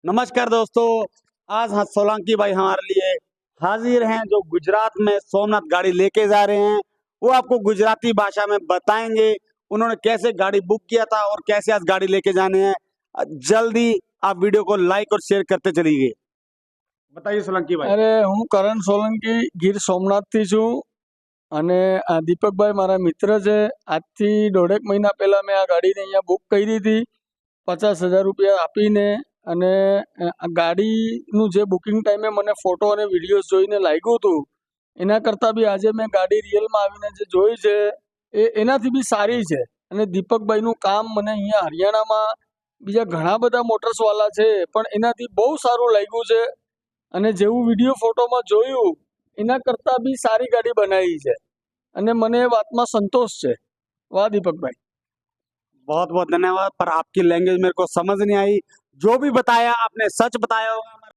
नमस्कार दोस्तों, आज सोलंकी भाई हमारे लिए हाजिर हैं जो गुजरात में सोमनाथ गाड़ी लेके जा रहे हैं। वो आपको गुजराती भाषा में बताएंगे उन्होंने कैसे गाड़ी बुक किया था और कैसे आज गाड़ी लेके जाने हैं। जल्दी आप वीडियो को लाइक और शेयर करते चलिए। बताइए सोलंकी भाई। अरे હું કરણ સોલંકી ગીર સોમનાથથી છું અને આ દીપકભાઈ મારા મિત્ર છે. આજથી દોઢેક મહિના પહેલા મેં આ ગાડીને અહીંયા બુક કરી હતી 50,000 રૂપિયા આપીને. અને આ ગાડીનું જે બુકિંગ ટાઈમે મને ફોટો અને વિડીયોઝ જોઈને લાગ્યું હતું એના કરતાં બી આજે મેં ગાડી રિયલમાં આવીને જે જોઈ છે એનાથી બી સારી છે. અને દીપકભાઈનું કામ મને અહીંયા હરિયાણામાં બીજા ઘણા બધા મોટર્સવાળા છે પણ એનાથી બહુ સારું લાગ્યું છે. અને જેવું વિડીયો ફોટોમાં જોયું એના કરતાં બી સારી ગાડી બનાવી છે અને મને એ વાતમાં સંતોષ છે. વાહ દીપકભાઈ. बहुत बहुत धन्यवाद, पर आपकी लैंग्वेज मेरे को समझ नहीं आई। जो भी बताया आपने सच बताया होगा।